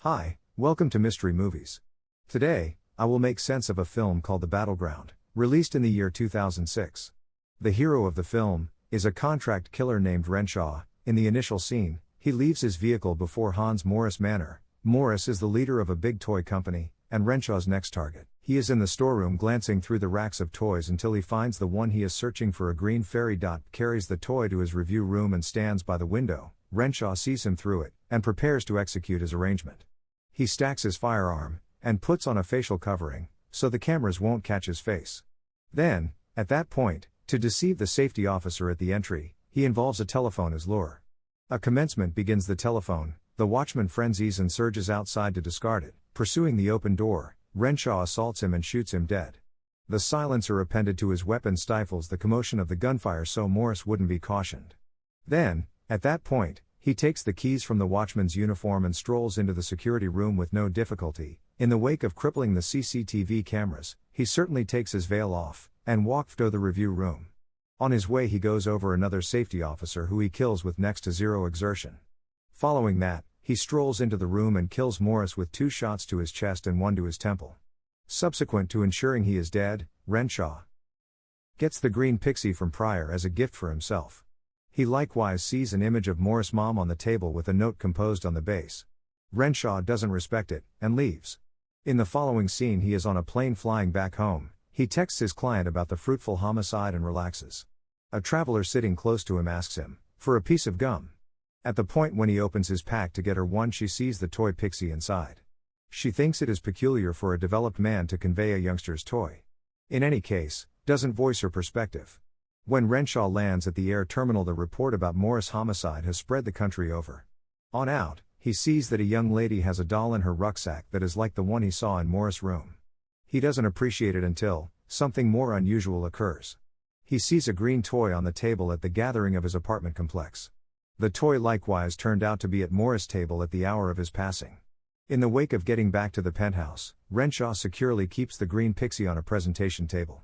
Hi, welcome to Mystery Movies. Today, I will make sense of a film called The Battleground, released in the year 2006. The hero of the film is a contract killer named Renshaw. In the initial scene, he leaves his vehicle before Hans Morris Manor. Morris is the leader of a big toy company, and Renshaw's next target. He is in the storeroom glancing through the racks of toys until he finds the one he is searching for. A green fairy dot carries the toy to his review room and stands by the window. Renshaw sees him through it, and prepares to execute his arrangement. He stacks his firearm, and puts on a facial covering, so the cameras won't catch his face. Then, at that point, to deceive the safety officer at the entry, he involves a telephone as lure. A commencement begins the telephone, the watchman frenzies and surges outside to discard it. Pursuing the open door, Renshaw assaults him and shoots him dead. The silencer appended to his weapon stifles the commotion of the gunfire so Morris wouldn't be cautioned. Then, at that point, he takes the keys from the watchman's uniform and strolls into the security room with no difficulty. In the wake of crippling the CCTV cameras, he certainly takes his veil off, and walks to the review room. On his way he goes over another safety officer who he kills with next to zero exertion. Following that, he strolls into the room and kills Morris with 2 shots to his chest and 1 to his temple. Subsequent to ensuring he is dead, Renshaw gets the green pixie from Pryor as a gift for himself. He likewise sees an image of Morris' mom on the table with a note composed on the base. Renshaw doesn't respect it, and leaves. In the following scene he is on a plane flying back home. He texts his client about the fruitful homicide and relaxes. A traveler sitting close to him asks him for a piece of gum. At the point when he opens his pack to get her one, she sees the toy pixie inside. She thinks it is peculiar for a developed man to convey a youngster's toy. In any case, doesn't voice her perspective. When Renshaw lands at the air terminal, the report about Morris' homicide has spread the country over. On out, he sees that a young lady has a doll in her rucksack that is like the one he saw in Morris' room. He doesn't appreciate it until something more unusual occurs. He sees a green toy on the table at the gathering of his apartment complex. The toy likewise turned out to be at Morris' table at the hour of his passing. In the wake of getting back to the penthouse, Renshaw securely keeps the green pixie on a presentation table.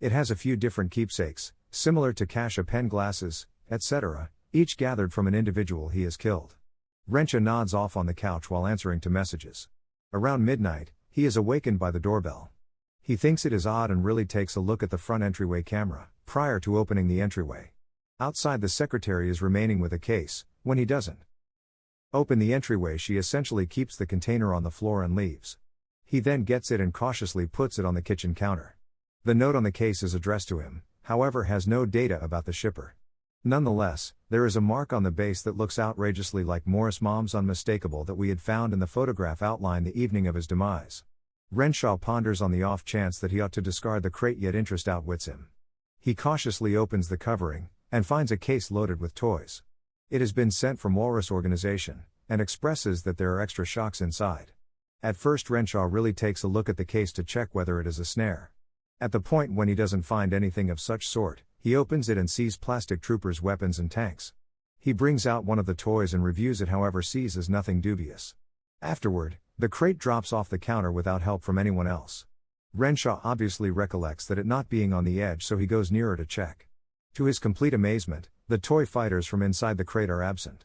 It has a few different keepsakes, similar to cash, a pen, glasses, etc., each gathered from an individual he has killed. Renshaw nods off on the couch while answering to messages. Around midnight, he is awakened by the doorbell. He thinks it is odd and really takes a look at the front entryway camera, prior to opening the entryway. Outside, the secretary is remaining with a case. When he doesn't open the entryway, she essentially keeps the container on the floor and leaves. He then gets it and cautiously puts it on the kitchen counter. The note on the case is addressed to him, however has no data about the shipper. Nonetheless, there is a mark on the base that looks outrageously like Morris' mom's, unmistakable, that we had found in the photograph outline the evening of his demise. Renshaw ponders on the off chance that he ought to discard the crate, yet interest outwits him. He cautiously opens the covering, and finds a case loaded with toys. It has been sent from Walrus Organization, and expresses that there are extra shocks inside. At first Renshaw really takes a look at the case to check whether it is a snare. At the point when he doesn't find anything of such sort, he opens it and sees plastic troopers' weapons and tanks. He brings out one of the toys and reviews it, however sees as nothing dubious. Afterward, the crate drops off the counter without help from anyone else. Renshaw obviously recollects that it not being on the edge, so he goes nearer to check. To his complete amazement, the toy fighters from inside the crate are absent.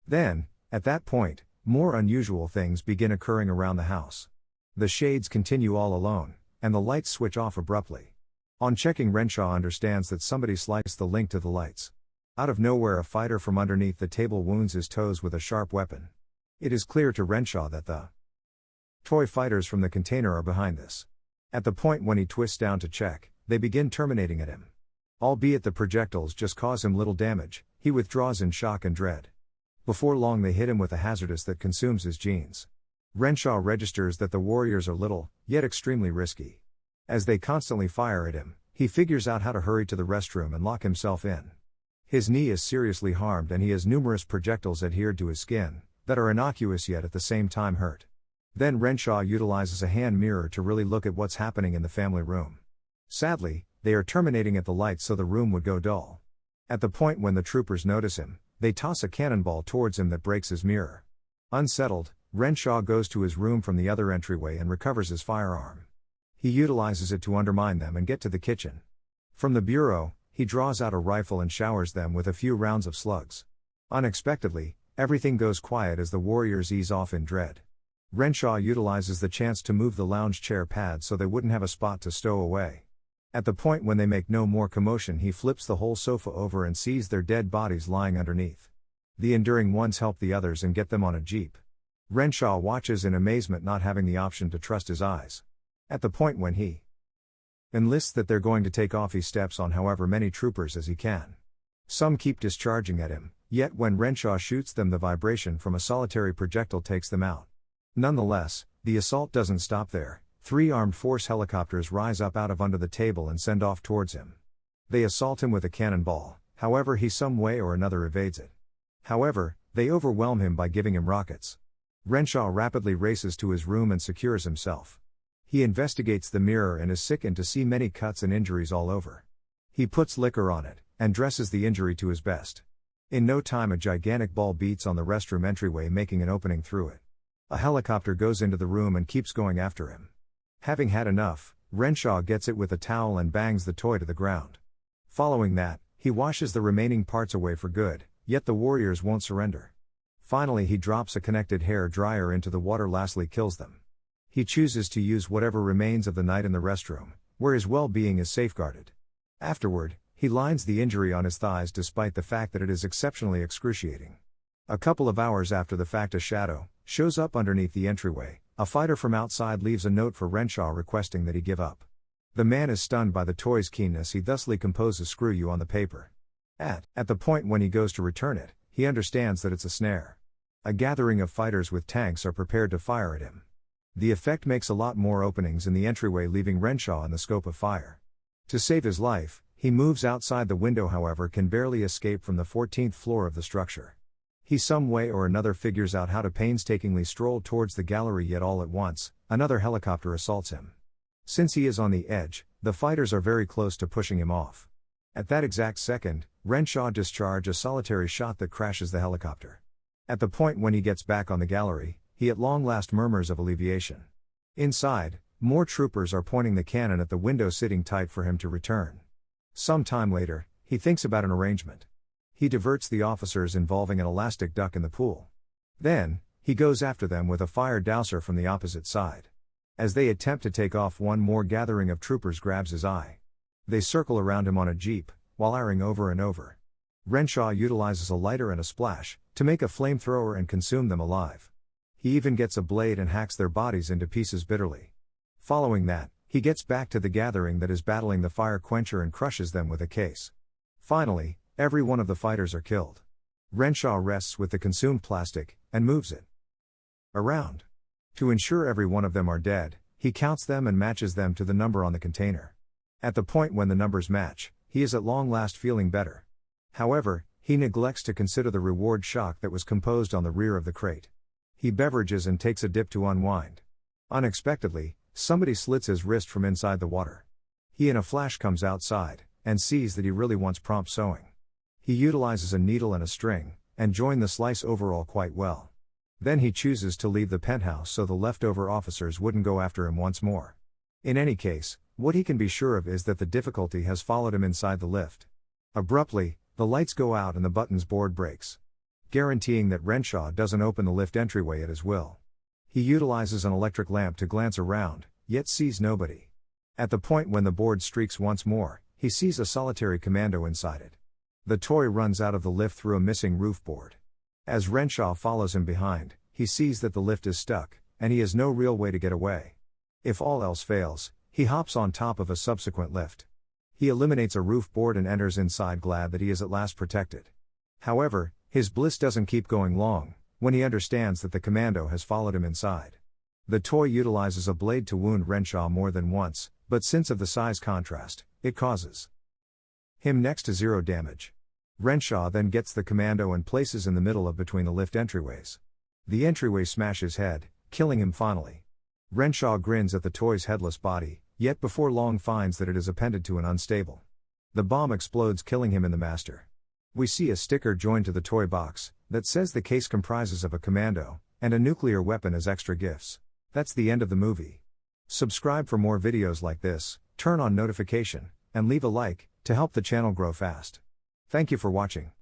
Then, at that point, more unusual things begin occurring around the house. The shades continue all alone, and the lights switch off abruptly. On checking, Renshaw understands that somebody sliced the link to the lights. Out of nowhere, a fighter from underneath the table wounds his toes with a sharp weapon. It is clear to Renshaw that the toy fighters from the container are behind this. At the point when he twists down to check, they begin terminating at him. Albeit the projectiles just cause him little damage, he withdraws in shock and dread. Before long they hit him with a hazardous that consumes his jeans. Renshaw registers that the warriors are little, yet extremely risky. As they constantly fire at him, he figures out how to hurry to the restroom and lock himself in. His knee is seriously harmed and he has numerous projectiles adhered to his skin, that are innocuous yet at the same time hurt. Then Renshaw utilizes a hand mirror to really look at what's happening in the family room. Sadly, they are terminating at the lights so the room would go dull. At the point when the troopers notice him, they toss a cannonball towards him that breaks his mirror. Unsettled, Renshaw goes to his room from the other entryway and recovers his firearm. He utilizes it to undermine them and get to the kitchen. From the bureau, he draws out a rifle and showers them with a few rounds of slugs. Unexpectedly, everything goes quiet as the warriors ease off in dread. Renshaw utilizes the chance to move the lounge chair pad so they wouldn't have a spot to stow away. At the point when they make no more commotion, he flips the whole sofa over and sees their dead bodies lying underneath. The enduring ones help the others and get them on a jeep. Renshaw watches in amazement, not having the option to trust his eyes. At the point when he enlists that they're going to take off, he steps on however many troopers as he can. Some keep discharging at him, yet when Renshaw shoots them, the vibration from a solitary projectile takes them out. Nonetheless, the assault doesn't stop there. 3 armed force helicopters rise up out of under the table and send off towards him. They assault him with a cannonball, however he some way or another evades it. However, they overwhelm him by giving him rockets. Renshaw rapidly races to his room and secures himself. He investigates the mirror and is sickened to see many cuts and injuries all over. He puts liquor on it, and dresses the injury to his best. In no time, a gigantic ball beats on the restroom entryway, making an opening through it. A helicopter goes into the room and keeps going after him. Having had enough, Renshaw gets it with a towel and bangs the toy to the ground. Following that, he washes the remaining parts away for good, yet the warriors won't surrender. Finally, he drops a connected hair dryer into the water, lastly kills them. He chooses to use whatever remains of the night in the restroom, where his well-being is safeguarded. Afterward, he lines the injury on his thighs despite the fact that it is exceptionally excruciating. A couple of hours after the fact, a shadow shows up underneath the entryway. A fighter from outside leaves a note for Renshaw requesting that he give up. The man is stunned by the toy's keenness. He thusly composes "screw you" on the paper. At the point when he goes to return it, he understands that it's a snare. A gathering of fighters with tanks are prepared to fire at him. The effect makes a lot more openings in the entryway, leaving Renshaw in the scope of fire. To save his life, he moves outside the window, however can barely escape from the 14th floor of the structure. He some way or another figures out how to painstakingly stroll towards the gallery, yet all at once, another helicopter assaults him. Since he is on the edge, the fighters are very close to pushing him off. At that exact second, Renshaw discharges a solitary shot that crashes the helicopter. At the point when he gets back on the gallery, he at long last murmurs of alleviation. Inside, more troopers are pointing the cannon at the window, sitting tight for him to return. Some time later, he thinks about an arrangement. He diverts the officers, involving an elastic duck in the pool. Then, he goes after them with a fire dowser from the opposite side. As they attempt to take off, one more gathering of troopers grabs his eye. They circle around him on a jeep, while firing over and over. Renshaw utilizes a lighter and a splash to make a flamethrower and consume them alive. He even gets a blade and hacks their bodies into pieces bitterly. Following that, he gets back to the gathering that is battling the fire quencher and crushes them with a case. Finally, every one of the fighters are killed. Renshaw rests with the consumed plastic, and moves it around. To ensure every one of them are dead, he counts them and matches them to the number on the container. At the point when the numbers match, he is at long last feeling better. However, he neglects to consider the reward shock that was composed on the rear of the crate. He beverages and takes a dip to unwind. Unexpectedly, somebody slits his wrist from inside the water. He in a flash comes outside, and sees that he really wants prompt sewing. He utilizes a needle and a string, and join the slice overall quite well. Then he chooses to leave the penthouse so the leftover officers wouldn't go after him once more. In any case, what he can be sure of is that the difficulty has followed him inside the lift. Abruptly, the lights go out and the buttons board breaks, guaranteeing that Renshaw doesn't open the lift entryway at his will. He utilizes an electric lamp to glance around, yet sees nobody. At the point when the board streaks once more, he sees a solitary commando inside it. The toy runs out of the lift through a missing roof board. As Renshaw follows him behind, he sees that the lift is stuck, and he has no real way to get away. If all else fails, he hops on top of a subsequent lift. He eliminates a roof board and enters inside, glad that he is at last protected. However, his bliss doesn't keep going long, when he understands that the commando has followed him inside. The toy utilizes a blade to wound Renshaw more than once, but since of the size contrast, it causes him next to zero damage. Renshaw then gets the commando and places in the middle of between the lift entryways. The entryway smash his head, killing him finally. Renshaw grins at the toy's headless body, yet before long finds that it is appended to an unstable. The bomb explodes, killing him in the master. We see a sticker joined to the toy box that says the case comprises of a commando and a nuclear weapon as extra gifts. That's the end of the movie. Subscribe for more videos like this, turn on notification, and leave a like to help the channel grow fast. Thank you for watching.